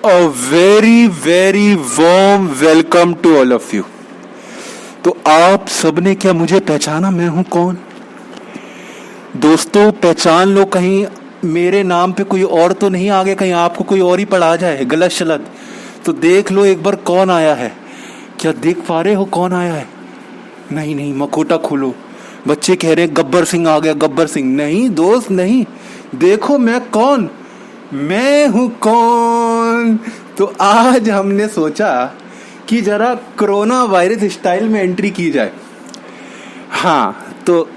A very very warm welcome to all of you। तो आप सबने क्या मुझे पहचाना? मैं हूं कौन? दोस्तों पहचान लो, कहीं मेरे नाम पे कोई और तो नहीं आ गया, कहीं आपको कोई और ही पढ़ा जाए गलत शलत। तो देख लो एक बार कौन आया है। क्या देख पा रहे हो कौन आया है? नहीं नहीं, मखोटा खोलो। बच्चे कह रहे हैं गब्बर सिंह आ गया, गब्बर सिंह। नहीं दोस्त नहीं, देखो मैं कौन, मैं हूं कौन। तो आज हमने सोचा कि जरा कोरोना वायरस स्टाइल में एंट्री की जाए। हाँ तो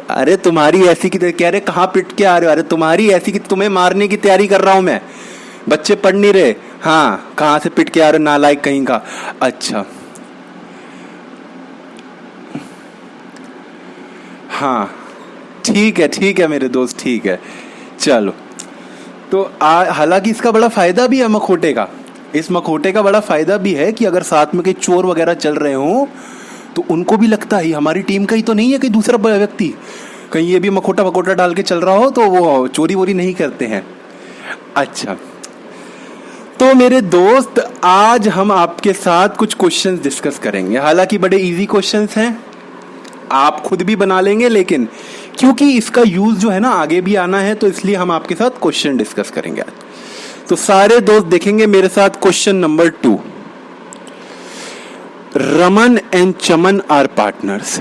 अरे तुम्हारी ऐसी की कह रहे कहाँ पिट के आ रहे हो? अरे तुम्हारी ऐसी की तुम्हें मारने की तैयारी कर रहा हूं मैं। बच्चे पढ़ नहीं रहे? हाँ, कहाँ से पिट के आ रहे हो नालायक कहीं का। अच्छा हाँ ठीक है मेरे दोस्त, ठीक है चलो। तो हालांकि इसका बड़ा फायदा भी है मखोटे का। इस मखोटे का बड़ा फायदा भी है कि अगर साथ में कई चोर वगैरह चल रहे हो तो उनको भी लगता है हमारी टीम का ही तो नहीं है, कहीं दूसरा व्यक्ति, कहीं ये भी मखोटा वखोटा डाल के चल रहा हो तो वो चोरी वोरी नहीं करते हैं। अच्छा तो मेरे दोस्त आज हम आपके साथ कुछ क्वेश्चंस डिस्कस करेंगे। हालांकि बड़े इजी क्वेश्चंस हैं, आप खुद भी बना लेंगे, लेकिन क्योंकि इसका यूज जो है ना आगे भी आना है तो इसलिए हम आपके साथ क्वेश्चन डिस्कस करेंगे आज। तो सारे दोस्त देखेंगे मेरे साथ question number 2। Raman and Chaman are partners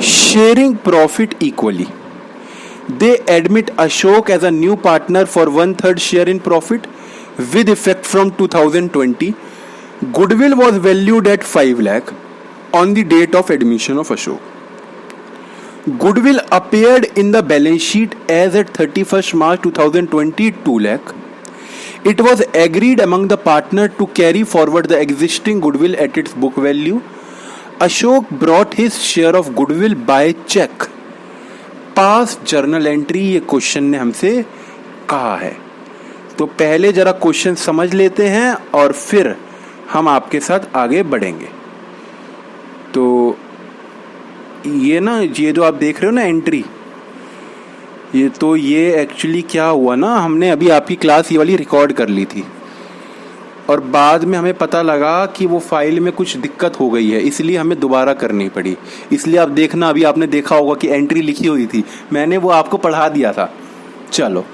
sharing profit equally. They admit Ashok as a new partner for 1/3 share in profit with effect from 2020. Goodwill was valued at 5 lakh on the date of admission of Ashok. Goodwill appeared in the balance sheet as at 31st March 2020 2 lakh. It was agreed among the partner to carry forward the existing goodwill at its book value. Ashok brought his share of goodwill by check. Past journal entry ये question ने हमसे कहा है। तो पहले जरा question समझ लेते हैं और फिर हम आपके साथ आगे बढ़ेंगे। तो ये ना, ये जो आप देख रहे हो ना एंट्री, ये एक्चुअली क्या हुआ ना, हमने अभी आपकी क्लास ये वाली रिकॉर्ड कर ली थी और बाद में हमें पता लगा कि वो फाइल में कुछ दिक्कत हो गई है, इसलिए हमें दोबारा करनी पड़ी। इसलिए आप देखना, अभी आपने देखा होगा कि एंट्री लिखी हुई थी, मैंने वो आपको पढ़ा दिया था। चलो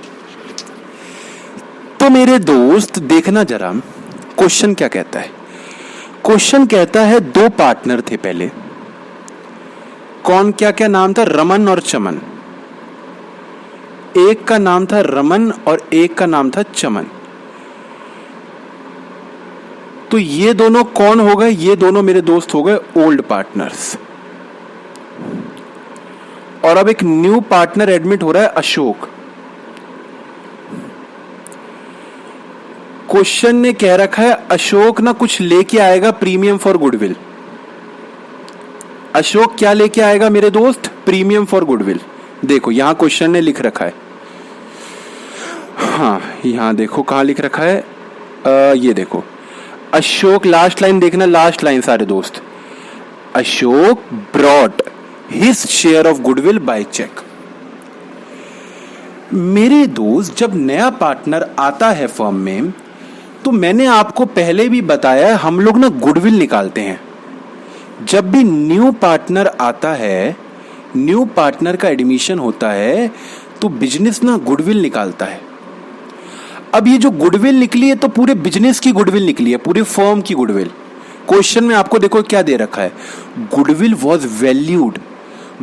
तो मेरे दोस्त देखना जरा क्वेश्चन क्या कहता है। क्वेश्चन कहता है दो पार्टनर थे पहले, कौन, क्या क्या नाम था? रमन और चमन। एक का नाम था रमन और एक का नाम था चमन। तो ये दोनों कौन हो गए? ये दोनों मेरे दोस्त हो गए ओल्ड पार्टनर्स। और अब एक न्यू पार्टनर एडमिट हो रहा है अशोक। क्वेश्चन ने कह रखा है अशोक ना कुछ लेके आएगा प्रीमियम फॉर गुडविल। अशोक क्या लेके आएगा मेरे दोस्त? Premium for goodwill. देखो यहां क्वेश्चन ने लिख रखा है, हाँ यहां देखो कहां लिख रखा है, ये देखो अशोक, लास्ट लाइन देखना, लास्ट लाइन सारे दोस्त, Ashok brought his share of goodwill by cheque. मेरे दोस्त जब नया पार्टनर आता है फर्म में तो मैंने आपको पहले भी बताया, हम लोग ना गुडविल निकालते हैं। जब भी न्यू पार्टनर आता है, न्यू पार्टनर का एडमिशन होता है तो बिजनेस ना गुडविल निकालता है। अब ये जो गुडविल निकली है तो पूरे बिजनेस की गुडविल निकली है, पूरे फर्म की गुडविल। क्वेश्चन में आपको देखो क्या दे रखा है, goodwill was valued.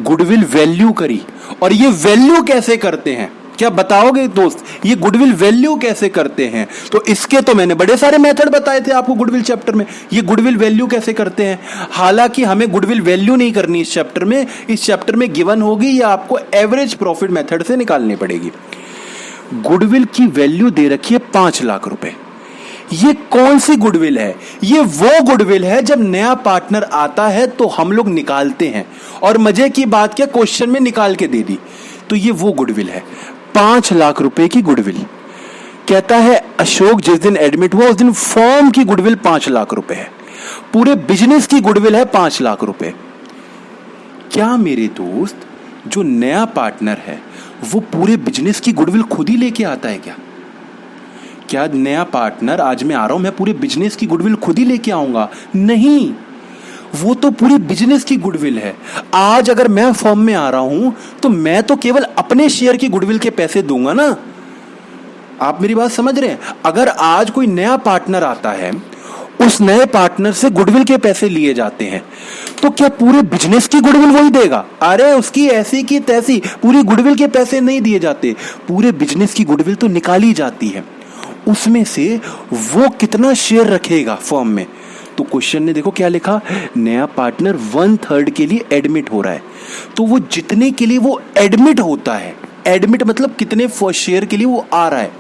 Goodwill value करी, और ये वैल्यू कैसे करते हैं क्या बताओगे दोस्त? ये गुडविल वैल्यू कैसे करते हैं? तो इसके तो मैंने बड़े सारे मेथड बताए थे आपको गुडविल चैप्टर में। ये गुडविल वैल्यू कैसे करते हैं? हालांकि हमें गुडविल वैल्यू नहीं करनी इस चैप्टर में। इस चैप्टर में गिवन होगी या आपको एवरेज प्रॉफिट मेथड से निकालनी पड़ेगी। गुडविल की वैल्यू दे रखी है 5 लाख रुपए। ये कौन सी गुडविल है? ये वो गुडविल है जब नया पार्टनर आता है तो हम लोग निकालते हैं, और मजे की बात क्या, क्वेश्चन में निकाल के दे दी। तो ये वो गुडविल है, 5 लाख रुपए की गुडविल। कहता है अशोक जिस दिन एडमिट हुआ उस दिन फर्म की गुडविल 5 लाख रुपए है, पूरे बिजनेस की गुडविल है 5 लाख रुपए। क्या मेरे दोस्त जो नया पार्टनर है वो पूरे बिजनेस की गुडविल खुद ही लेके आता है क्या? क्या नया पार्टनर, आज मैं आ रहा हूं, मैं पूरे बिजनेस की गुडविल खुद ही लेके आऊंगा? नहीं, वो तो पूरी बिजनेस की गुडविल है। आज अगर मैं फर्म में आ रहा हूं तो मैं तो केवल अपने शेयर की गुडविल के पैसे दूंगा ना। आप मेरी बात समझ रहे हैं? अगर आज कोई नया पार्टनर आता है, उस नए पार्टनर से गुडविल के पैसे लिए जाते हैं, तो क्या पूरे बिजनेस की गुडविल वही देगा? अरे उसकी ऐसी की तैसी पूरी गुडविल के पैसे नहीं दिए जाते, पूरे बिजनेस की गुडविल तो निकाली जाती है। उसमें से वो कितना शेयर रखेगा फर्म में? तो क्वेश्चन ने देखो क्या लिखा, नया पार्टनर 1/3 के लिए एडमिट हो रहा है, तो वो जितने के लिए वो एडमिट होता है, एडमिट मतलब कितने शेयर के लिए वो आ रहा है,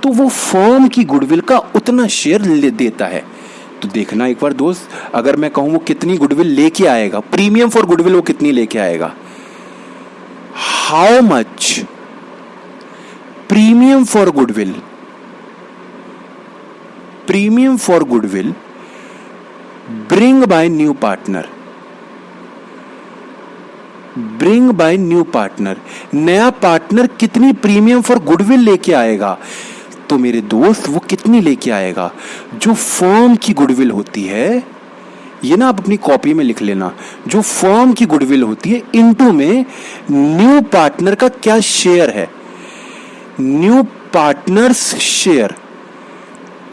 तो वो फर्म की गुडविल का उतना शेयर ले देता है। तो देखना एक बार दोस्त, अगर मैं कहूं वो कितनी गुडविल लेके आएगा, प्रीमियम फॉर गुडविल वो कितनी लेके आएगा, how much premium for goodwill, premium for goodwill bring by new partner, bring by new partner, नया पार्टनर कितनी प्रीमियम फॉर गुडविल लेके आएगा? तो मेरे दोस्त वो कितनी लेके आएगा, जो फर्म की गुडविल होती है, ये ना आप अपनी कॉपी में लिख लेना, जो फर्म की गुडविल होती है इनटू में न्यू पार्टनर का क्या शेयर है, न्यू पार्टनर्स शेयर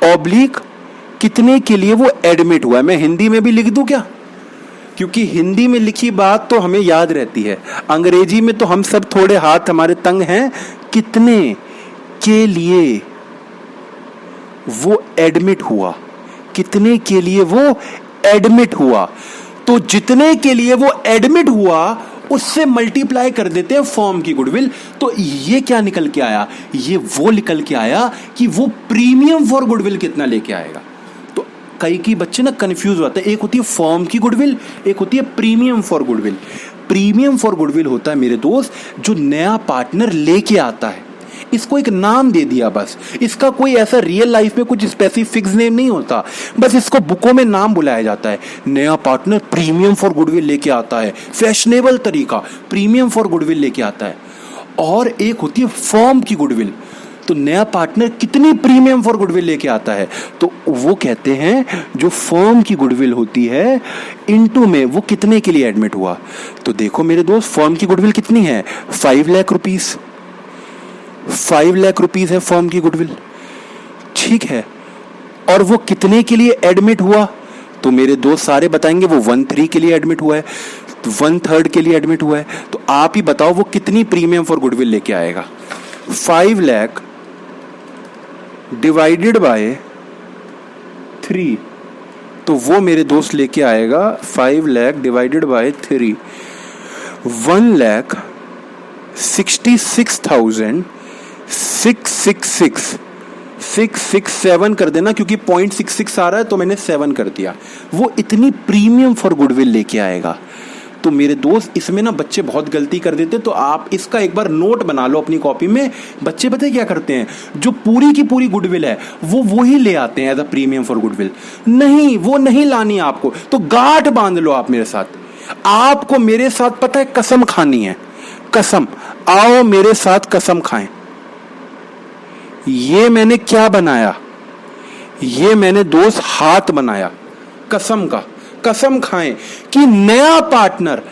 ऑब्लिक कितने के लिए वो एडमिट हुआ है। मैं हिंदी में भी लिख दूं क्या? क्योंकि हिंदी में लिखी बात तो हमें याद रहती है, अंग्रेजी में तो हम सब थोड़े हाथ हमारे तंग हैं। कितने के लिए वो एडमिट हुआ, कितने के लिए वो एडमिट हुआ, तो जितने के लिए वो एडमिट हुआ उससे मल्टीप्लाई कर देते हैं फर्म की गुडविल। तो ये क्या निकल के आया, ये वो निकल के आया कि वो प्रीमियम फॉर गुडविल कितना लेके आएगा। तो कई बच्चे ना कंफ्यूज होते हैं, एक होती है फर्म की गुडविल, एक होती है premium for goodwill. Premium for goodwill होता है मेरे दोस्त जो नया पार्टनर लेके आता है, इसको एक नाम दे दिया बस, इसका कोई ऐसा रियल लाइफ में कुछ स्पेसिफिक नेम नहीं होता, बस इसको बुकों में नाम बुलाया जाता है। नया पार्टनर प्रीमियम फॉर गुडविल लेके आता है, फैशनेबल तरीका प्रीमियम फॉर गुडविल लेके आता है। और एक होती है फर्म की गुडविल, तो नया पार्टनर कितनी प्रीमियम फॉर गुडविल लेके आता है, तो वो कहते हैं जो फर्म की गुडविल होती है इनटू में वो कितने के लिए एडमिट हुआ। तो देखो मेरे दोस्त, फर्म की गुडविल कितनी है, 5 लाख रुपीस, 5 लाख रुपीस है फर्म की गुडविल, ठीक है। और वो कितने के लिए एडमिट हुआ, तो मेरे दोस्त सारे बताएंगे वो 1/3 के लिए एडमिट हुआ है, 1/3 के लिए एडमिट हुआ है। तो आप ही बताओ वो कितनी प्रीमियम फॉर गुडविल लेके आएगा। 5 लाख डिवाइडेड बाय 3, तो वो मेरे दोस्त लेके आएगा 5 लाख डिवाइडेड बाय 3, 1,66,666 कर देना, क्योंकि 0.66 आ रहा है तो मैंने 7 कर दिया। वो इतनी प्रीमियम फॉर गुडविल लेके आएगा। तो मेरे दोस्त इसमें ना बच्चे बहुत गलती कर देते, तो आप इसका एक बार नोट बना लो अपनी कॉपी में। बच्चे पता है क्या करते हैं, जो पूरी की पूरी गुडविल है वो ही ले आते हैं as a premium for goodwill. नहीं, वो नहीं लानी आपको, तो गांठ बांध लो आप मेरे साथ। आपको मेरे साथ पता है कसम खानी है, कसम, आओ मेरे साथ कसम खाएं। ये मैंने क्या बनाया, ये मैंने दोस्त हाथ बनाया कसम का, कसम खाएं कि नया पार्टनर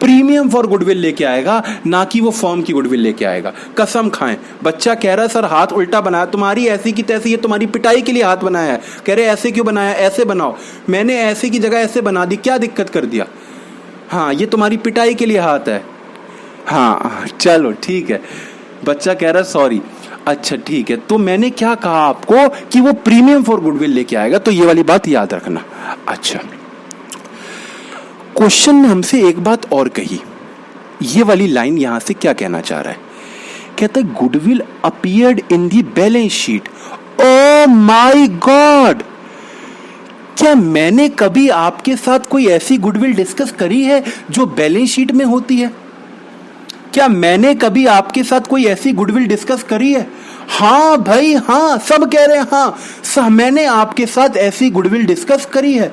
प्रीमियम फॉर गुडविल लेके आएगा, ना कि वो फर्म की गुडविल लेके आएगा। कसम खाएं। बच्चा कह रहा है सर हाथ उल्टा बनाया, तुम्हारी ऐसी की तैसी, ये तुम्हारी पिटाई के लिए हाथ बनाया है। कह रहे ऐसे क्यों बनाया, ऐसे बनाओ। मैंने ऐसे की जगह ऐसे बना दी, क्या दिक्कत कर दिया। हाँ, ये तुम्हारी पिटाई के लिए हाथ है। हाँ चलो ठीक है। बच्चा कह रहा है सॉरी। अच्छा ठीक है, तो मैंने क्या कहा आपको कि वो प्रीमियम फॉर गुडविल लेके आएगा, तो ये वाली बात याद रखना। अच्छा, क्वेश्चन ने हमसे एक बात और कही, ये वाली लाइन यहां से क्या कहना चाह रहा है, कहता है goodwill appeared in the balance sheet. Oh my God, क्या मैंने कभी आपके साथ कोई ऐसी गुडविल डिस्कस करी है जो बैलेंस शीट में होती है? क्या मैंने कभी आपके साथ कोई ऐसी गुडविल डिस्कस करी है? हाँ भाई हाँ, सब कह रहे हैं हाँ सर, मैंने आपके साथ ऐसी गुडविल डिस्कस करी है।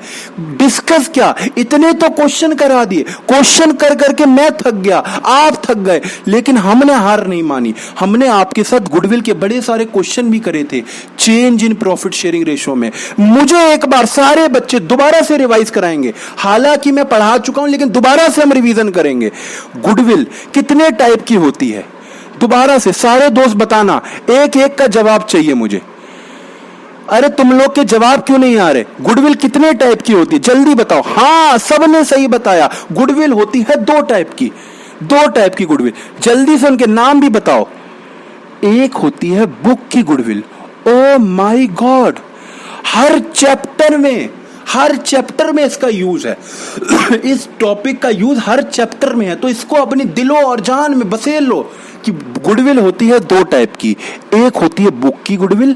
डिस्कस क्या, इतने तो क्वेश्चन करा दिए, क्वेश्चन कर करके मैं थक गया, आप थक गए, लेकिन हमने हार नहीं मानी। हमने आपके साथ गुडविल के बड़े सारे क्वेश्चन भी करे थे change in profit sharing ratio में। मुझे एक बार सारे बच्चे दोबारा से रिवाइज कराएंगे, हालांकि मैं पढ़ा चुका हूं लेकिन दोबारा से हम रिवीजन करेंगे। गुडविल कितने टाइप की होती है, दोबारा से सारे दोस्त बताना, एक एक का जवाब चाहिए मुझे। अरे तुम लोग के जवाब क्यों नहीं आ रहे? गुडविल कितने टाइप की होती है, जल्दी बताओ। हाँ सबने सही बताया, गुडविल होती है दो टाइप की, दो टाइप की गुडविल। जल्दी से उनके नाम भी बताओ। एक होती है बुक की goodwill. Oh my God, her chapter में इसका यूज है। इस टॉपिक का यूज हर चैप्टर में है, तो इसको अपनी दिलो और जान में बसेल लो कि गुडविल होती है दो टाइप की। एक होती है बुक की गुडविल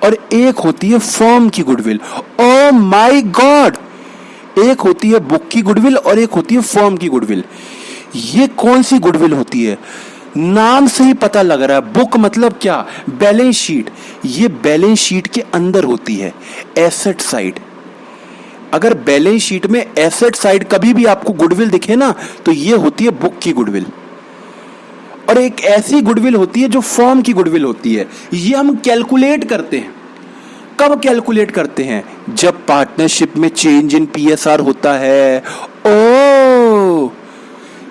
और एक होती है फर्म की गुडविल। ओ माय गॉड, एक होती है बुक की गुडविल और एक होती है फर्म की गुडविल। ये कौन सी गुडविल होती है? नाम से ही पता लग रहा है, बुक मतलब क्या, बैलेंस शीट। ये बैलेंस शीट के अंदर होती है, एसेट साइड। अगर बैलेंस शीट में एसेट साइड कभी भी आपको गुडविल दिखे ना, तो ये होती है बुक की गुडविल। और एक ऐसी गुडविल होती है जो फर्म की गुडविल होती है। ये हम कैलकुलेट करते हैं। कब कैलकुलेट करते हैं? जब पार्टनरशिप में चेंज इन पीएसआर होता है। ओ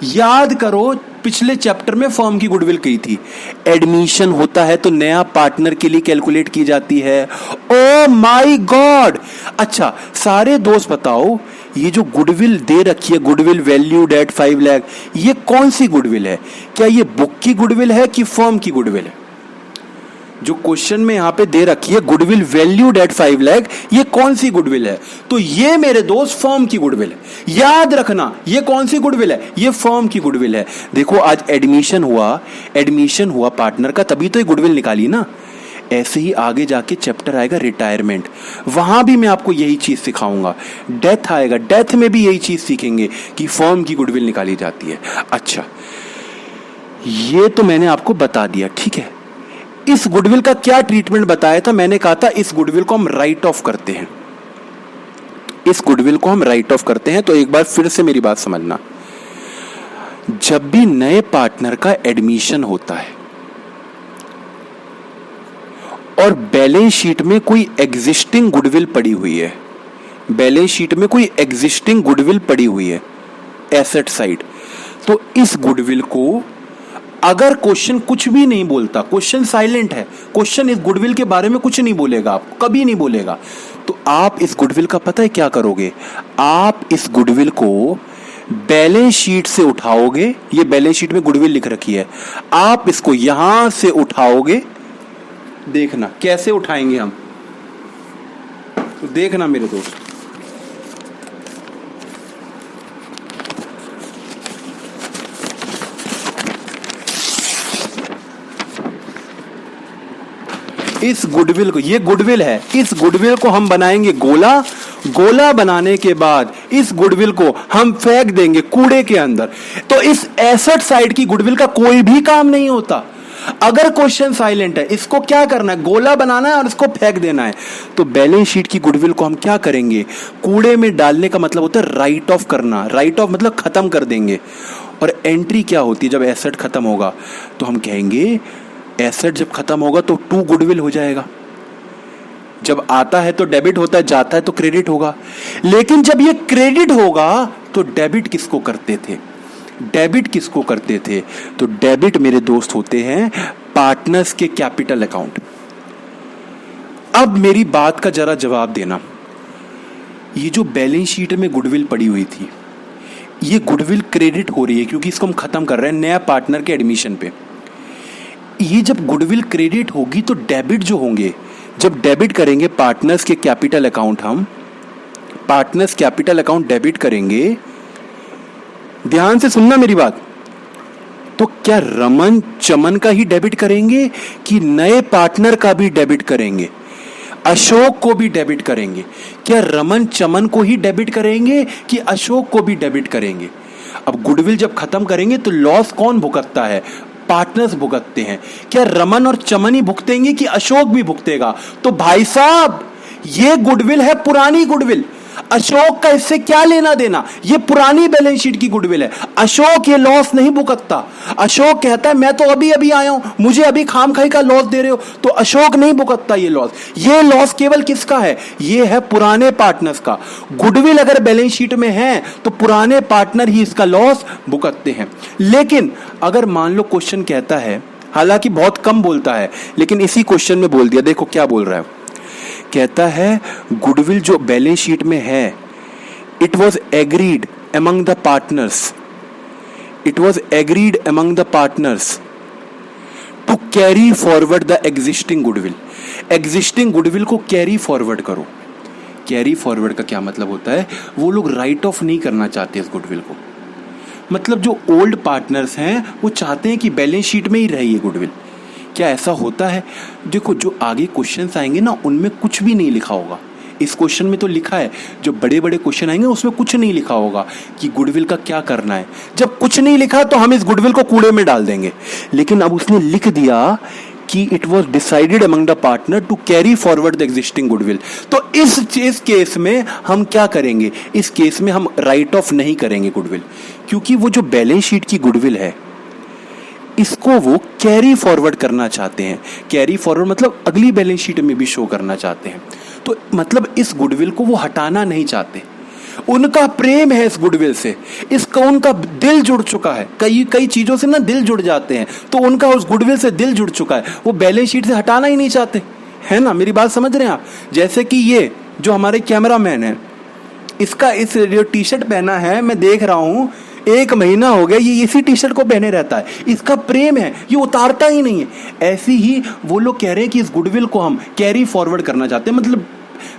याद करो, पिछले चैप्टर में फर्म की गुडविल कही थी। एडमिशन होता है तो नया पार्टनर के लिए कैलकुलेट की जाती है। Oh my God. अच्छा सारे दोस्त बताओ, ये जो गुडविल दे रखी है, गुडविल वैल्यूड एट 5 लाख, ये कौन सी गुडविल है? क्या ये बुक की गुडविल है कि फर्म की गुडविल है? जो क्वेश्चन में यहां पे दे रखी है गुडविल वैल्यूड एट 5 लाख, ये कौन सी गुडविल है? तो ये मेरे दोस्त फर्म की गुडविल है। याद रखना, ये कौन सी गुडविल है? ये फर्म की गुडविल है। देखो आज एडमिशन हुआ पार्टनर का, तभी तो ये गुडविल निकाली ना। ऐसे ही आगे जाके चैप्टर आएगा रिटायरमेंट, वहां भी मैं आपको यही चीज सिखाऊंगा। डेथ आएगा, डेथ में भी यही चीज सीखेंगे कि फर्म की गुडविल निकाली जाती है। अच्छा ये तो मैंने आपको बता दिया, ठीक है। इस गुडविल का क्या ट्रीटमेंट बताया था? मैंने कहा था इस गुडविल को हम राइट ऑफ करते हैं, इस गुडविल को हम राइट ऑफ करते हैं। तो एक बार फिर से मेरी बात समझना, जब भी नए पार्टनर का एडमिशन होता है और बैलेंस शीट में कोई एग्जिस्टिंग गुडविल पड़ी हुई है, बैलेंस शीट में कोई एग्जिस्टिंग गुडविल पड़ी हुई है एसेट साइड, तो इस गुडविल को अगर क्वेश्चन कुछ भी नहीं बोलता, क्वेश्चन साइलेंट है, क्वेश्चन इस गुडविल के बारे में कुछ नहीं बोलेगा, आपको कभी नहीं बोलेगा, तो आप इस गुडविल का पता है क्या करोगे? आप इस गुडविल को बैलेंस शीट से उठाओगे। ये बैलेंस शीट में गुडविल लिख रखी है, आप इसको यहां से उठाओगे। देखना कैसे उठाएंगे हम, तो देखना मेरे दोस्त। इस गुडविल को, ये गुडविल है, इस गुडविल को हम बनाएंगे गोला। गोला बनाने के बाद इस गुडविल को हम फेंक देंगे कूड़े के अंदर। तो इस एसेट साइड की गुडविल का कोई भी काम नहीं होता। अगर क्वेश्चन साइलेंट है, इसको क्या करना है? गोला बनाना है और इसको फेंक देना है। तो बैलेंस शीट की गुडविल को हम क्या करेंगे? कूड़े में डालने का मतलब होता है राइट ऑफ करना। राइट ऑफ मतलब खत्म कर देंगे। और एंट्री क्या होती है? जब एसेट खत्म होगा तो हम कहेंगे, एसेट जब खत्म होगा तो टू गुडविल हो जाएगा। जब आता है तो डेबिट होता है, जाता है तो क्रेडिट होगा। लेकिन जब ये क्रेडिट होगा तो डेबिट किसको करते थे? डेबिट किसको करते थे? तो डेबिट मेरे दोस्त होते हैं पार्टनर्स के कैपिटल अकाउंट। अब मेरी बात का जरा जवाब देना, ये जो बैलेंस शीट में गुडविल पड़ी हुई थी, ये गुडविल क्रेडिट हो रही है क्योंकि इसको हम खत्म कर रहे हैं नया पार्टनर के एडमिशन पे। ये जब गुडविल क्रेडिट होगी तो डेबिट जो होंगे, जब डेबिट करेंगे पार्टनर्स के कैपिटल अकाउंट, हम पार्टनर्स कैपिटल अकाउंट डेबिट करेंगे, ध्यान से सुनना मेरी बात, तो क्या रमन चमन का ही डेबिट करेंगे कि नए पार्टनर का भी डेबिट करेंगे? अशोक को भी डेबिट करेंगे? क्या रमन चमन को ही डेबिट करेंगे कि अशोक को भी डेबिट करेंगे? अब गुडविल जब खत्म करेंगे तो लॉस कौन भुगतता है? पार्टनर्स भुगतते हैं। क्या रमन और चमन ही भुगतेंगे कि अशोक भी भुगतेगा? तो भाई साहब, ये गुडविल है पुरानी गुडविल, अशोक का इससे क्या लेना देना? ये पुरानी बैलेंस शीट की गुडविल है। अशोक ये लॉस नहीं भुगतता। अशोक कहता है मैं तो अभी अभी आया हूं, मुझे अभी खाम खाई का लॉस दे रहे हो, तो अशोक नहीं भुगतता ये लॉस। ये लॉस केवल किसका है? ये है पुराने पार्टनर्स का। गुडविल अगर बैलेंस शीट में है तो पुराने पार्टनर ही इसका लॉस भुगतते हैं। लेकिन अगर मान लो क्वेश्चन कहता है, हालांकि बहुत कम बोलता है लेकिन इसी क्वेश्चन में बोल दिया, देखो क्या बोल रहा है। कहता है गुडविल जो बैलेंस शीट में है, it was agreed among the partners, it was agreed among the partners to carry forward the existing goodwill. Existing goodwill को कैरी फॉरवर्ड करो। कैरी फॉरवर्ड का क्या मतलब होता है? वो लोग राइट ऑफ नहीं करना चाहते इस गुडविल को। मतलब जो ओल्ड पार्टनर्स हैं वो चाहते हैं कि बैलेंस शीट में ही रहे ये गुडविल। क्या ऐसा होता है? देखो जो आगे क्वेश्चंस आएंगे ना, उनमें कुछ भी नहीं लिखा होगा। इस क्वेश्चन में तो लिखा है, जो बड़े बड़े क्वेश्चन आएंगे उसमें कुछ नहीं लिखा होगा कि गुडविल का क्या करना है। जब कुछ नहीं लिखा तो हम इस गुडविल को कूड़े में डाल देंगे। लेकिन अब उसने लिख दिया कि it was decided among the partner to carry forward the existing goodwill. तो इस केस में हम क्या करेंगे? इस केस में हम राइट ऑफ नहीं करेंगे गुडविल, क्योंकि वो जो बैलेंस शीट की गुडविल है इसको वो कैरी फॉरवर्ड करना चाहते हैं। कैरी फॉरवर्ड मतलब अगली बैलेंस शीट में भी शो करना चाहते हैं। तो मतलब इस गुडविल को वो हटाना नहीं चाहते। उनका प्रेम है इस गुडविल से, इसका उनका दिल जुड़ चुका है। कई चीजों से ना दिल जुड़ जाते हैं, तो उनका उस गुडविल से दिल जुड़ चुका है। वो बैलेंस शीट से हटाना ही नहीं चाहते, है ना? मेरी बात समझ रहे हैं आप? जैसे कि ये जो हमारे कैमरामैन है, इसका इस जो टी शर्ट पहना है, मैं देख रहा हूं 1 महीना हो गया ये इसी टी शर्ट को पहने रहता है। इसका प्रेम है, ये उतारता ही नहीं है। ऐसी ही वो लोग कह रहे हैं कि इस गुडविल को हम कैरी फॉरवर्ड करना चाहते हैं, मतलब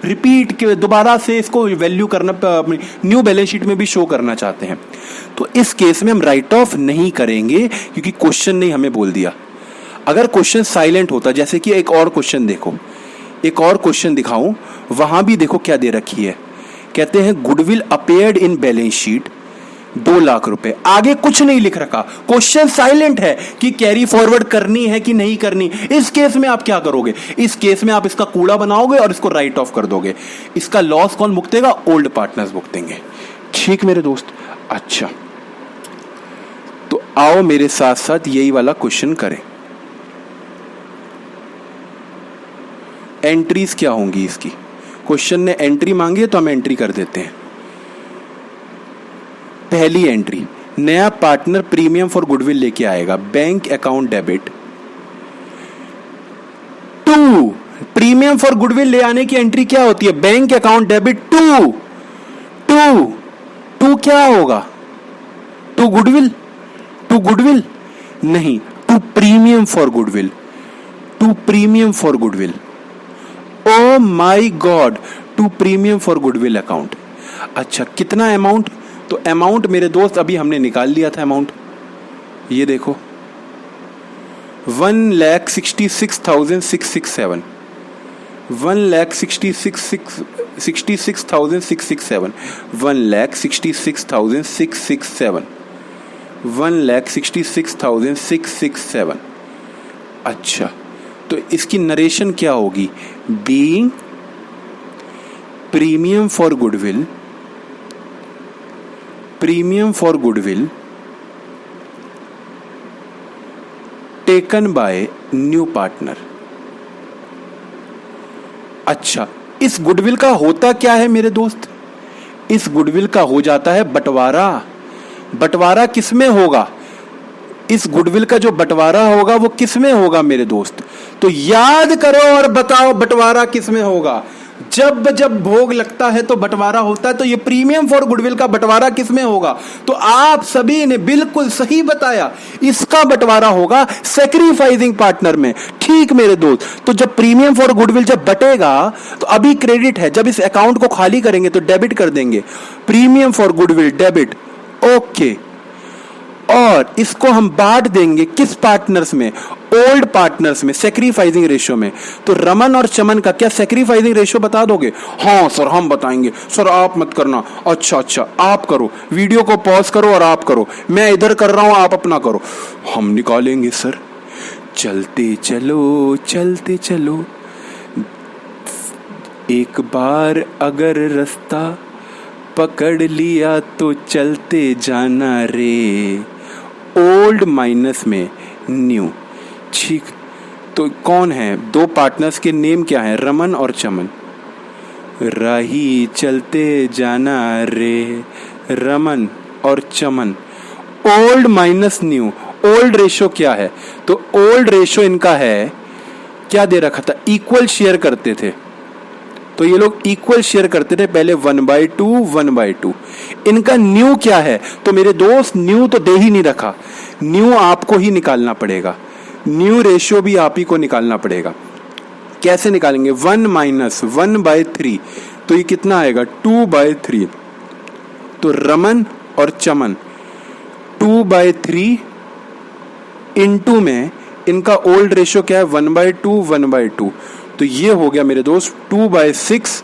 रिपीट के दोबारा से इसको वैल्यू करना, अपनी न्यू बैलेंस शीट में भी शो करना चाहते हैं। तो इस केस में हम राइट ऑफ नहीं करेंगे, क्योंकि क्वेश्चन ने हमें बोल दिया। अगर क्वेश्चन साइलेंट होता, जैसे कि एक और क्वेश्चन देखो, एक और क्वेश्चन दिखाऊं, वहां भी देखो क्या दे रखी है। कहते हैं goodwill appeared in balance sheet 2 lakh रुपए, आगे कुछ नहीं लिख रखा। क्वेश्चन साइलेंट है कि कैरी फॉरवर्ड करनी है कि नहीं करनी। इस केस में आप क्या करोगे? इस केस में आप इसका कूड़ा बनाओगे और इसको राइट ऑफ कर दोगे। इसका लॉस कौन भुगतेगा? Old partners भुगतेंगे। ठीक मेरे दोस्त? अच्छा, तो आओ मेरे साथ साथ यही वाला क्वेश्चन करें। एंट्रीज क्या होंगी इसकी? क्वेश्चन ने एंट्री मांगी है तो हम एंट्री कर देते हैं। पहली एंट्री, नया पार्टनर प्रीमियम फॉर गुडविल लेके आएगा, bank account debit. 2 premium for goodwill ले आने की एंट्री क्या होती है? बैंक अकाउंट डेबिट 2 क्या होगा? टू गुडविल नहीं, to premium for goodwill, to premium for goodwill. Oh my god, to premium for goodwill account. अच्छा, कितना अमाउंट? तो अमाउंट मेरे दोस्त अभी हमने निकाल लिया था अमाउंट, ये देखो 1,66,667, 1,66,667, 1,66,667, 1,66,667। अच्छा, तो इसकी नरेशन क्या होगी? Being premium for goodwill, premium for goodwill taken by new partner. अच्छा, इस गुडविल का होता क्या है मेरे दोस्त? इस गुडविल का हो जाता है बंटवारा। बंटवारा किसमें होगा? इस गुडविल का जो बंटवारा होगा वो किसमें होगा मेरे दोस्त? तो याद करो और बताओ बंटवारा किसमें होगा? जब जब भोग लगता है तो बंटवारा होता है, तो ये प्रीमियम फॉर गुडविल का बंटवारा किसमें होगा? तो आप सभी ने बिल्कुल सही बताया, इसका बंटवारा होगा सैक्रिफाइसिंग पार्टनर में। ठीक मेरे दोस्त, तो जब प्रीमियम फॉर गुडविल जब बटेगा तो अभी क्रेडिट है, जब इस अकाउंट को खाली करेंगे तो डेबिट कर देंगे। Premium for goodwill debit, okay. और इसको हम बांट देंगे किस पार्टनर्स में, ओल्ड पार्टनर्स में, सेक्रीफाइसिंग रेशियो में। तो रमन और चमन का क्या सेक्रीफाइसिंग रेशियो बता दोगे? हाँ सर हम बताएंगे। सर आप मत करना। अच्छा आप करो, वीडियो को पॉज करो और आप करो, मैं इधर कर रहा हूं आप अपना करो। हम निकालेंगे सर। चलते चलो एक बार अगर रास्ता पकड़ लिया तो चलते जाना रे। ओल्ड माइनस में न्यू। ठीक, तो कौन है? दो पार्टनर्स के नेम क्या है? रमन और चमन। राही चलते जाना रे, रमन और Chaman. Old minus new, old ratio क्या है? तो ओल्ड रेशो इनका है, क्या दे रखा था? इक्वल शेयर करते थे। तो ये लोग इक्वल शेयर करते थे पहले 1/2। इनका न्यू क्या है? तो मेरे दोस्त न्यू तो दे ही नहीं रखा, न्यू आपको ही निकालना पड़ेगा। न्यू रेशियो भी आप ही को निकालना पड़ेगा। कैसे निकालेंगे? 1 - 1/3, तो ये कितना आएगा? 2/3। तो रमन और चमन 2/3 इंटू में इनका ओल्ड रेशियो क्या है? 1/2। तो ये हो गया मेरे दोस्त 2/6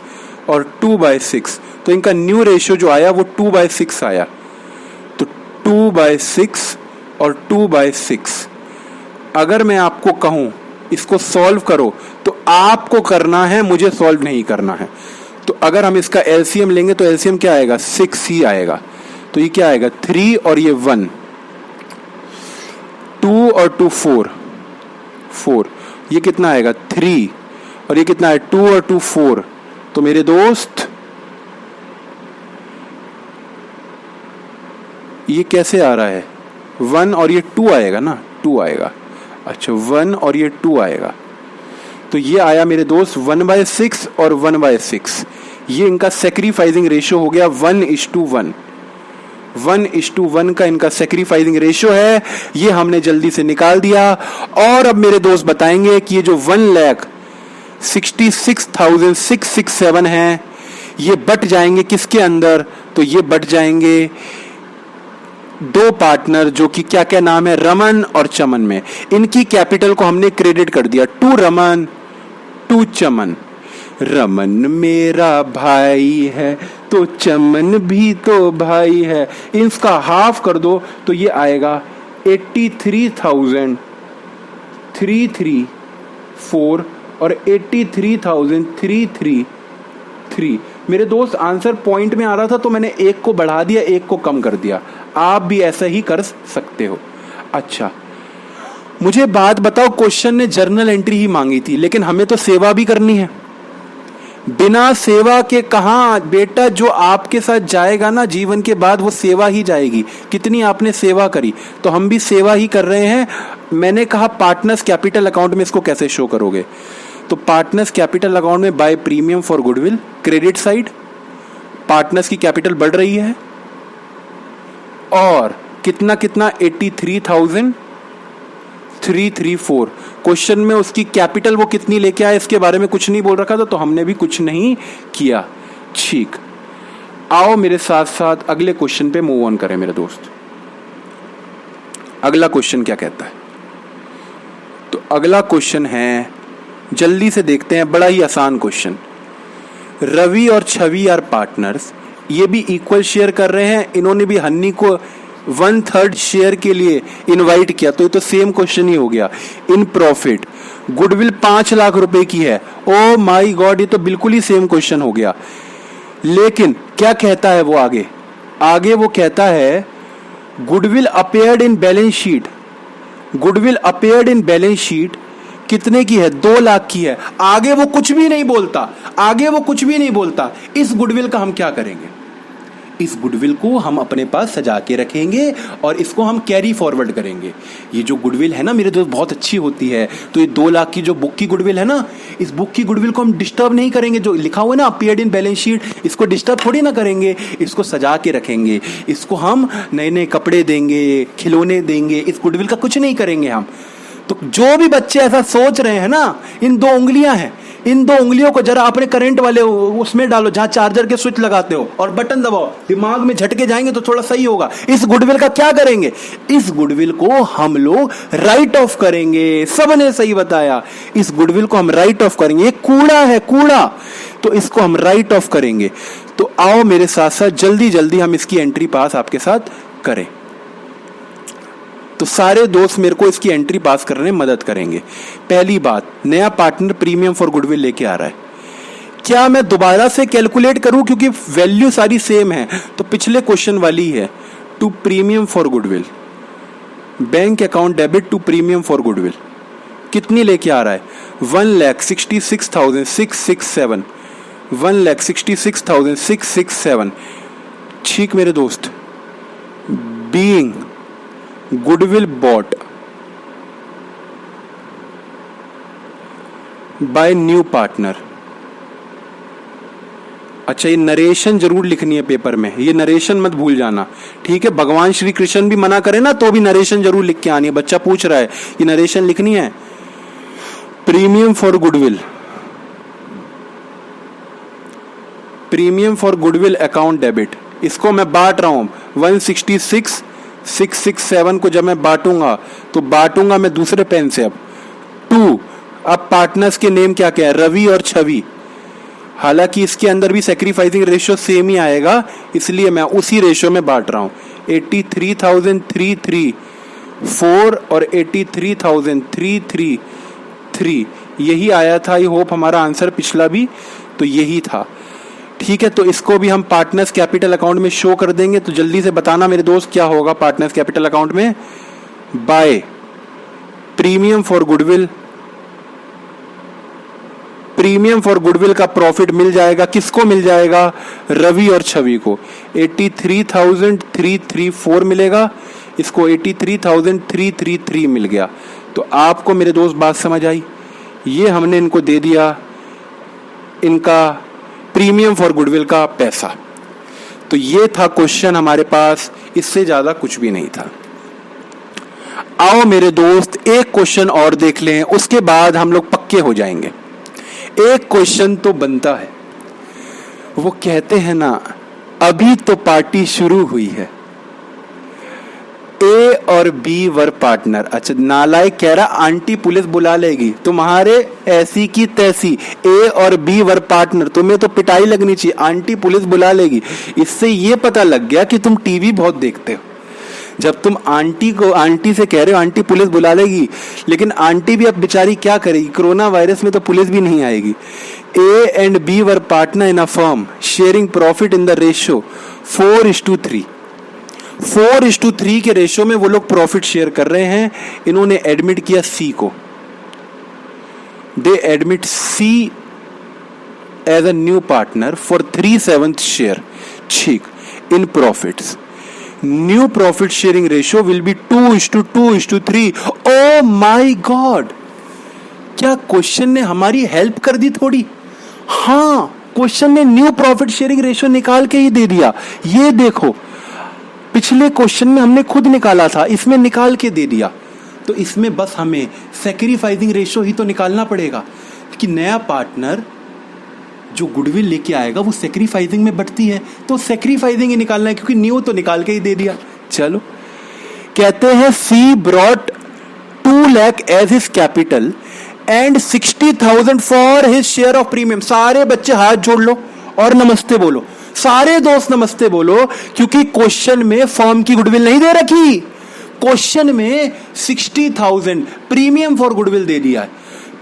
और 2/6। तो इनका न्यू रेशियो जो आया वो 2/6 आया। तो 2/6 और 2/6। अगर मैं आपको कहूं इसको सॉल्व करो तो आपको करना है, मुझे सॉल्व नहीं करना है। तो अगर हम इसका एलसीएम लेंगे तो एलसीएम क्या आएगा? 6 ही आएगा। तो ये क्या आएगा? 3 और ये 1, 2 और 2 4। ये कितना आएगा? 3 और ये कितना है? 2 और 2 4। तो मेरे दोस्त ये कैसे आ रहा है? 1 और ये 2 आएगा ना, 2 आएगा। अच्छा 1 और ये 2 आएगा। तो ये आया मेरे दोस्त 1/6 और 1/6। ये इनका सेक्रीफाइसिंग रेशियो हो गया 1:1। 1:1 का इनका सेक्रीफाइसिंग रेशियो है। ये हमने जल्दी से निकाल दिया। और अब मेरे दोस्त बताएंगे कि ये जो 1,66,667 है ये बट जाएंगे किसके अंदर? तो ये बट जाएंगे दो पार्टनर जो कि क्या क्या नाम है? रमन और चमन में। इनकी कैपिटल को हमने क्रेडिट कर दिया, 2 रमन 2 चमन। रमन मेरा भाई है तो चमन भी तो भाई है। इसका हाफ कर दो तो ये आएगा 83,334 और 83,333। मेरे दोस्त आंसर पॉइंट में आ रहा था तो मैंने एक को बढ़ा दिया, एक को कम कर दिया। आप भी ऐसा ही कर सकते हो। अच्छा मुझे बात बताओ, क्वेश्चन ने जर्नल एंट्री ही मांगी थी लेकिन हमें तो सेवा भी करनी है। बिना सेवा के कहाँ बेटा? जो आपके साथ जाएगा ना जीवन के बाद वो सेवा ही जाएगी। कितनी आपने सेवा करी, तो हम भी सेवा ही कर रहे हैं। मैंने कहा पार्टनर्स कैपिटल अकाउंट में इसको कैसे शो करोगे? तो पार्टनर्स कैपिटल अकाउंट में by premium for goodwill, credit side partners की कैपिटल बढ़ रही है और कितना 83,334। क्वेश्चन में उसकी कैपिटल वो कितनी लेके आया इसके बारे में कुछ नहीं बोल रखा था, तो हमने भी कुछ नहीं किया। ठीक, आओ मेरे साथ साथ अगले क्वेश्चन पे मूव ऑन करें मेरे दोस्त। अगला क्वेश्चन क्या कहता है? तो अगला क्वेश्चन है, जल्दी से देखते हैं, बड़ा ही आसान क्वेश्चन। रवि और छवि आर पार्टनर्स, ये भी इक्वल शेयर कर रहे हैं। इन्होंने भी हन्नी को 1/3 शेयर के लिए इनवाइट किया, तो ये तो सेम क्वेश्चन ही हो गया। इन प्रॉफिट गुडविल 5 लाख रुपए की है। ओ माय गॉड, ये तो बिल्कुल ही सेम क्वेश्चन हो गया। लेकिन क्या कहता है वो आगे? आगे वो कहता है goodwill appeared in balance sheet. Goodwill appeared in balance sheet कितने की है? 2 लाख की है। आगे वो कुछ भी नहीं बोलता, आगे वो कुछ भी नहीं बोलता। इस गुडविल का हम क्या करेंगे? इस गुडविल को हम अपने पास सजा के रखेंगे और इसको हम कैरी फॉरवर्ड करेंगे। ये जो गुडविल है ना मेरे दोस्त बहुत अच्छी होती है। तो ये 2 लाख की जो बुक की गुडविल है ना, इस बुक की गुडविल को हम डिस्टर्ब नहीं करेंगे। जो लिखा हुआ है ना अपीयर्ड इन बैलेंस शीट, इसको डिस्टर्ब थोड़ी ना करेंगे, इसको सजा के रखेंगे। इसको हम नए नए कपड़े देंगे, खिलौने देंगे, इस गुडविल का कुछ नहीं करेंगे हम। तो जो भी बच्चे ऐसा सोच रहे हैं ना, इन 2 उंगलियां हैं इन दो उंगलियों को जरा अपने करंट वाले उसमें डालो जहां चार्जर के स्विच लगाते हो और बटन दबाओ, दिमाग में झटके जाएंगे तो थोड़ा सही होगा। इस गुडविल का क्या करेंगे? इस गुडविल को हम लोग राइट ऑफ करेंगे। सबने सही बताया, इस गुडविल को हम राइट ऑफ करेंगे। ये कूड़ा है, कूड़ा, तो इसको हम राइट ऑफ करेंगे। तो आओ मेरे साथ साथ जल्दी जल्दी हम इसकी एंट्री पास आपके साथ करें। तो सारे दोस्त मेरे को इसकी एंट्री पास करने में मदद करेंगे। पहली बात, नया पार्टनर प्रीमियम फॉर गुडविल लेके आ रहा है। क्या मैं दोबारा से कैलकुलेट करूं क्योंकि वैल्यू सारी सेम है? तो पिछले क्वेश्चन वाली है, to premium for goodwill, bank account debit to premium for goodwill. कितनी लेके आ रहा है? 1,66,667, 1,66,667। ठीक मेरे दोस्त, being goodwill bought by new partner. अच्छा, ये नरेशन जरूर लिखनी है पेपर में, ये नरेशन मत भूल जाना, ठीक है? भगवान श्री कृष्ण भी मना करे ना तो भी नरेशन जरूर लिख के आनी है। बच्चा पूछ रहा है, ये नरेशन लिखनी है। Premium for goodwill, premium for goodwill account debit, इसको मैं बांट रहा हूं 166,667 को जब मैं बांटूंगा तो बांटूंगा मैं दूसरे पेन से। अब 2, अब पार्टनर्स के नेम क्या क्या है? रवि और छवि। हालांकि इसके अंदर भी सेक्रीफाइसिंग रेशियो सेम ही आएगा, इसलिए मैं उसी रेशियो में बांट रहा हूं। 83,334 और 83,333 यही आया था। आई होप हमारा आंसर पिछला भी तो यही था, ठीक है? तो इसको भी हम पार्टनर्स कैपिटल अकाउंट में शो कर देंगे। तो जल्दी से बताना मेरे दोस्त क्या होगा पार्टनर्स कैपिटल अकाउंट में? By premium for goodwill, premium for goodwill का प्रॉफिट मिल जाएगा, किसको मिल जाएगा? रवि और छवि को। 83,334 मिलेगा, इसको 83,333 मिल गया। तो आपको मेरे दोस्त बात समझ आई? ये हमने इनको दे दिया इनका प्रीमियम फॉर गुडविल का पैसा। तो ये था क्वेश्चन हमारे पास, इससे ज्यादा कुछ भी नहीं था। आओ मेरे दोस्त एक क्वेश्चन और देख लें, उसके बाद हम लोग पक्के हो जाएंगे। एक क्वेश्चन तो बनता है, वो कहते हैं ना, अभी तो पार्टी शुरू हुई है, ए और बी वर पार्टनर। अच्छा, नालायक कह रहा आंटी पुलिस बुला लेगी तुम्हारे ऐसी की तैसी, ए और बी वर पार्टनर, तुम्हें तो पिटाई लगनी चाहिए, आंटी पुलिस बुला लेगी। इससे ये पता लग गया कि तुम टीवी बहुत देखते हो। जब तुम आंटी से कह रहे हो आंटी पुलिस बुला लेगी, लेकिन आंटी भी अब बेचारी क्या करेगी, कोरोना वायरस में तो पुलिस भी नहीं आएगी। A and B were partner in a firm sharing profit in the ratio 4:3। 4:3 के रेशियो में वो लोग प्रॉफिट शेयर कर रहे हैं। इन्होंने एडमिट किया सी को, they admit C as a new partner for 3/7 share, ठीक, in profits. New profit sharing ratio will be 2:2:3। Oh my God, क्या क्वेश्चन ने हमारी हेल्प कर दी थोड़ी? हाँ, क्वेश्चन ने न्यू प्रॉफिट शेयरिंग रेशियो निकाल के ही दे दिया। ये देखो, पिछले क्वेश्चन में हमने खुद निकाला था, इसमें निकाल के दे दिया। तो इसमें बस हमें सेक्रीफाइसिंग रेशियो ही तो निकालना पड़ेगा कि नया पार्टनर जो गुडविल लेके आएगा वो सेक्रीफाइसिंग में बढ़ती है, तो सेक्रीफाइसिंग ही निकालना है, क्योंकि न्यू तो निकाल के ही दे दिया। चलो, कहते हैं C brought 2 lakh as his capital and 60,000 for his share of premium. सारे बच्चे हाथ जोड़ लो और नमस्ते बोलो, सारे दोस्त नमस्ते बोलो, क्योंकि क्वेश्चन में फर्म की गुडविल नहीं दे रखी, क्वेश्चन में 60,000 प्रीमियम फॉर गुडविल दे दिया है।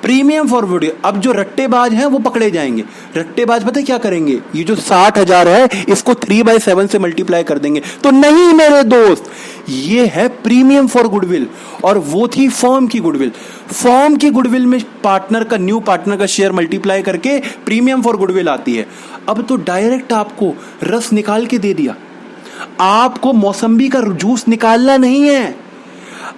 प्रीमियम फॉर गुडविल, अब जो रट्टेबाज हैं वो पकड़े जाएंगे। रट्टेबाज पता है क्या करेंगे? ये जो 60,000 है इसको 3/7 से मल्टीप्लाई कर देंगे। तो नहीं मेरे दोस्त, ये है प्रीमियम फॉर गुडविल और वो थी फर्म की गुडविल। फर्म की गुडविल में पार्टनर का, न्यू पार्टनर का शेयर मल्टीप्लाई करके प्रीमियम फॉर गुडविल आती है। अब तो डायरेक्ट आपको रस निकाल के दे दिया। आपको मौसम्बी का जूस निकालना नहीं है।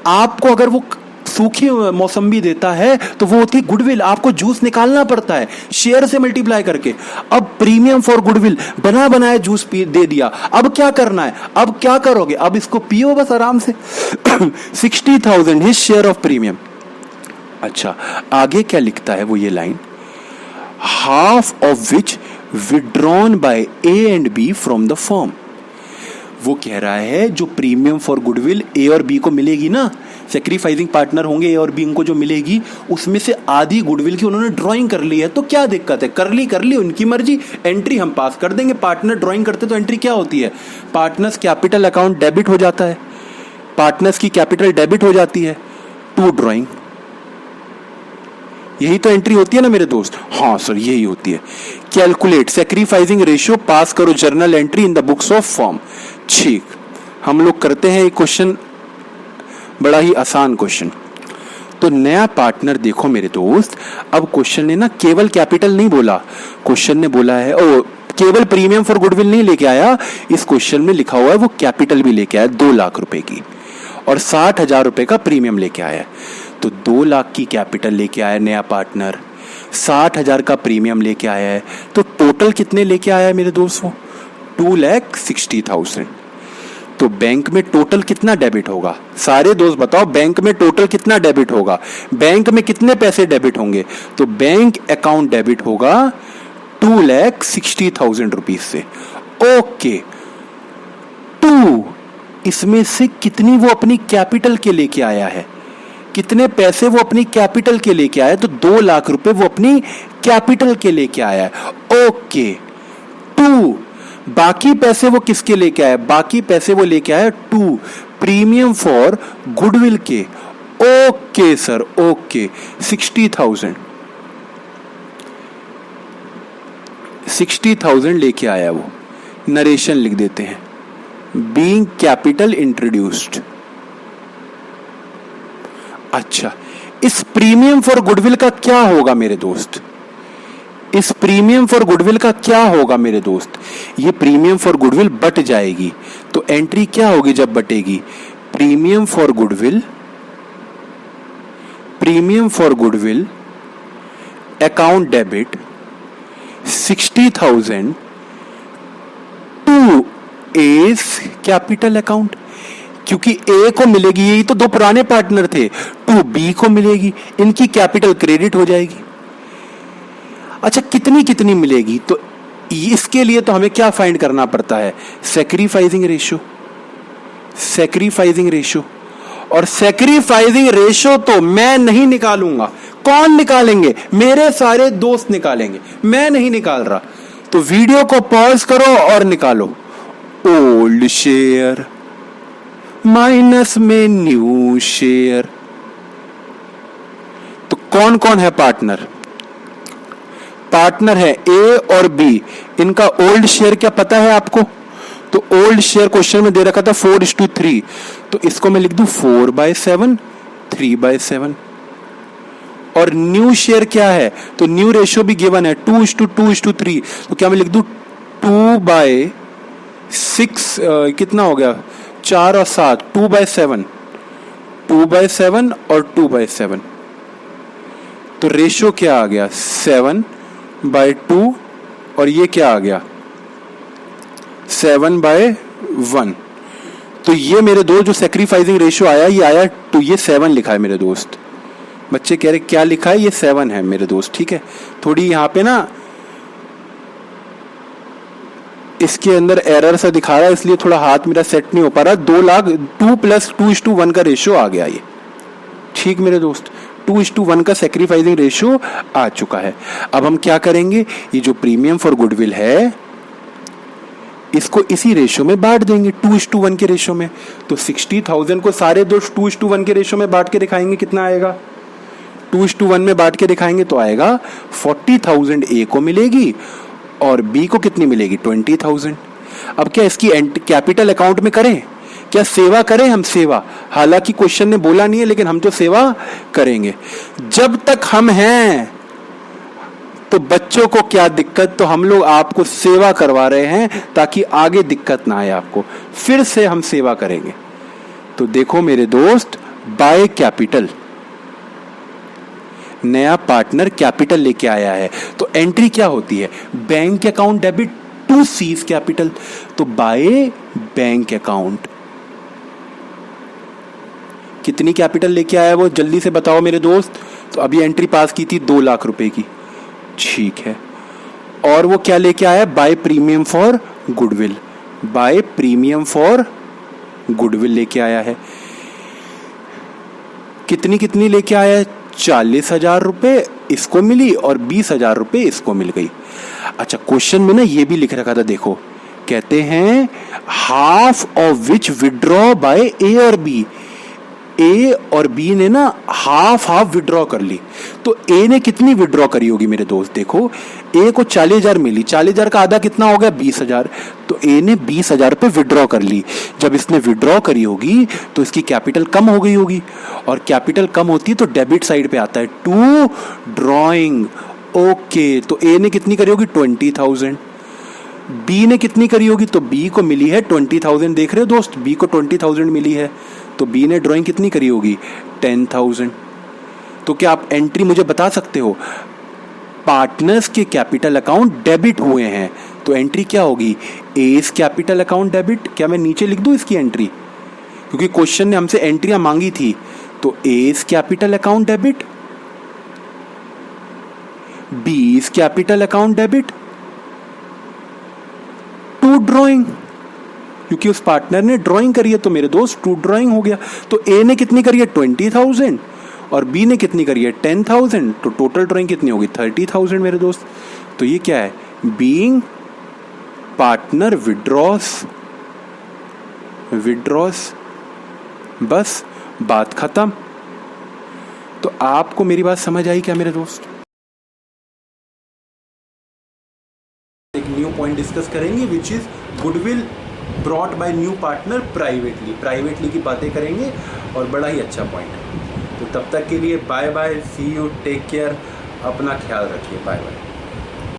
आपको अगर वो सूखी मौसम्बी देता है तो वो होती गुडविल, आपको जूस निकालना पड़ता है शेयर से मल्टीप्लाई करके। अब प्रीमियम फॉर गुडविल बना बनाया जूस दे दिया। अब क्या करना है? अब क्या करोगे? अब इसको पियो बस आराम से। 60,000 हिज शेयर ऑफ प्रीमियम। अच्छा, आगे क्या लिखता है वो ये line, half of which withdrawn by A and B from the firm. वो कह रहा है जो प्रीमियम फॉर गुडविल ए और बी को मिलेगी ना, सेक्रीफाइसिंग पार्टनर होंगे ए और बी, इनको जो मिलेगी उसमें से आधी गुडविल की उन्होंने ड्राइंग कर ली है, तो क्या दिक्कत है, कर ली उनकी मर्जी, एंट्री हम पास कर देंगे। पार्टनर ड्राइंग करते तो एंट्री क्या होती है, पार्टनर्स कैपिटल अकाउंट डेबिट हो जाता है, पार्टनर्स की कैपिटल डेबिट हो जाती है टू ड्राइंग। यही तो एंट्री होती है ना मेरे दोस्त। हाँ सर यही होती है। कैलकुलेट सेक्रीफाइसिंग रेशियो, पास करो journal entry in the books of form. ठीक, हम लोग करते हैं एक क्वेश्चन, बड़ा ही आसान क्वेश्चन। तो नया पार्टनर देखो मेरे दोस्त, अब क्वेश्चन ने ना केवल कैपिटल नहीं बोला, क्वेश्चन ने बोला है केवल प्रीमियम फॉर गुडविल नहीं लेके आया, इस क्वेश्चन में लिखा हुआ है वो कैपिटल भी लेके आया 2 लाख रुपए की, और 60,000 रुपए का प्रीमियम लेके आया। तो 2 लाख की कैपिटल लेके आया नया पार्टनर, 60,000 का प्रीमियम लेके आया है, तो टोटल कितने लेके आया है मेरे दोस्त, वो 2,60,000। तो बैंक में टोटल कितना डेबिट होगा, सारे दोस्त बताओ, बैंक में टोटल कितना डेबिट होगा, बैंक में कितने पैसे डेबिट होंगे, तो बैंक अकाउंट डेबिट होगा 2,60,000 रुपीज से। ओके, 2 इसमें से कितनी वो अपनी कैपिटल के लेके आया है, कितने पैसे वो अपनी कैपिटल के लेके आया, तो 2 लाख रुपए वो अपनी कैपिटल के लेके आया है। ओके, 2 बाकी पैसे वो किसके लेके आया, बाकी पैसे वो लेके आया 2 प्रीमियम फॉर गुडविल के। ओके सर, ओके, 60,000 लेके आया वो। नरेशन लिख देते हैं, बीइंग कैपिटल इंट्रोड्यूस्ड। अच्छा, इस प्रीमियम फॉर गुडविल का क्या होगा मेरे दोस्त, इस प्रीमियम फॉर गुडविल का क्या होगा मेरे दोस्त, ये प्रीमियम फॉर गुडविल बट जाएगी, तो एंट्री क्या होगी जब बटेगी, premium for goodwill, premium for goodwill account debit 60,000 to A's capital account, क्योंकि ए को मिलेगी, यही तो 2 पुराने पार्टनर थे, टू बी को मिलेगी, इनकी कैपिटल क्रेडिट हो जाएगी। अच्छा, कितनी कितनी मिलेगी, तो इसके लिए तो हमें क्या फाइंड करना पड़ता है, सेक्रीफाइसिंग रेशियो, सेक्रीफाइसिंग रेशियो। और सेक्रीफाइसिंग रेशियो तो मैं नहीं निकालूंगा, कौन निकालेंगे, मेरे सारे दोस्त निकालेंगे, मैं नहीं निकाल रहा। तो वीडियो को पॉज करो और निकालो। ओल्ड शेयर माइनस में न्यू शेयर, तो कौन कौन है पार्टनर, पार्टनर है ए और बी, इनका ओल्ड शेयर क्या पता है आपको, तो ओल्ड शेयर क्वेश्चन में दे रखा था 4:3, तो इसको मैं लिख दूं 4/7, 3/7। और न्यू शेयर क्या है, तो न्यू रेशियो भी गिवन है 2:2:3, तो क्या मैं लिख दूं 2/6, कितना हो गया 4 और 7, 2/7, 2/7 और 2/7, तो रेशियो क्या आ गया 7/2, और ये क्या आ गया 7/1। तो ये मेरे दोस्त जो सेक्रीफाइसिंग रेशियो आया, ये आया 2, ये 7 लिखा है मेरे दोस्त। बच्चे कह रहे क्या लिखा है, ये 7 है मेरे दोस्त, ठीक है। थोड़ी यहाँ पे ना इसके अंदर एरर सा दिखा रहा है, इसलिए थोड़ा हाथ मेरा सेट नहीं हो पा रहा। 2 लाख 2 + 2:1 का रेशियो आ गया ये, ठीक मेरे दोस्त, 2:1 का सेक्रीफाइसिंग रेशियो आ चुका है। अब हम क्या करेंगे, ये जो प्रीमियम फॉर गुडविल है इसको इसी रेशियो में बांट देंगे, 2:1 के रेशियो में। तो 60,000 को सारे दोस्त 2:1 के रेशियो में बांट के दिखाएंगे, कितना आएगा, 2:1 में बांट के दिखाएंगे तो आएगा 40,000 ए को मिलेगी और बी को कितनी मिलेगी 20,000। अब क्या इसकी कैपिटल अकाउंट में करें, क्या सेवा करें हम, सेवा, हालांकि क्वेश्चन ने बोला नहीं है लेकिन हम तो सेवा करेंगे। जब तक हम हैं तो बच्चों को क्या दिक्कत, तो हम लोग आपको सेवा करवा रहे हैं ताकि आगे दिक्कत ना आए आपको, फिर से हम सेवा करेंगे। तो देखो मेरे दोस्त, बाय कैपिटल, नया पार्टनर कैपिटल लेके आया है, तो एंट्री क्या होती है, bank account debit to C's capital, तो बाय बैंक अकाउंट। कितनी कैपिटल लेके आया वो, जल्दी से बताओ मेरे दोस्त। तो अभी एंट्री पास की थी 2 लाख रुपए की, ठीक है, और वो क्या लेके आया? By premium for goodwill, by premium for goodwill लेके आया है। कितनी कितनी लेके आया है? 40,000 रुपये इसको मिली और 20,000 रुपये इसको मिल गई। अच्छा, क्वेश्चन में ना ये भी लिख रखा था, देखो कहते हैं half of which withdraw by A और बी। ए और बी ने ना हाफ हाफ विड्रॉ कर ली, तो ए ने कितनी विड्रॉ करी होगी मेरे दोस्त? देखो, ए को 40,000 मिली, 40,000 का आधा कितना हो गया? 20,000। तो ए ने 20,000 रुपये विड्रॉ कर ली। जब इसने विड्रॉ करी होगी तो इसकी कैपिटल कम हो गई होगी, और कैपिटल कम होती है तो डेबिट साइड पे आता है टू ड्रॉइंग। ओके, तो ए ने कितनी करी होगी? 20,000। बी ने कितनी करी होगी? तो बी को मिली है 20,000। देख रहे हो दोस्त, बी को 20,000 मिली है, तो बी ने ड्राइंग कितनी करी होगी? 10,000। तो क्या आप एंट्री मुझे बता सकते हो? पार्टनर्स के कैपिटल अकाउंट डेबिट हुए हैं, तो एंट्री क्या होगी? S capital account debit. क्या मैं नीचे लिख दूं इसकी एंट्री? क्योंकि क्वेश्चन ने हमसे एंट्रियां मांगी थी, तो A's capital account debit, B's capital account debit, to drawing, क्योंकि उस पार्टनर ने ड्राइंग करी है, तो मेरे दोस्त टू ड्राइंग हो गया। तो ए ने कितनी करी है? 20,000, और बी ने कितनी करी है? 10,000। तो टोटल ड्राइंग कितनी होगी? 30,000 मेरे दोस्त। तो ये क्या है? Being partner withdraws. बस बात खत्म। तो आपको मेरी बात समझ आई क्या मेरे दोस्त? एक न्यू पॉइंट डिस्कस करेंगे which is goodwill brought by new partner privately की बातें करेंगे, और बड़ा ही अच्छा पॉइंट है। तो तब तक के लिए bye bye, see you, take care, अपना ख्याल रखिए, बाय बाय।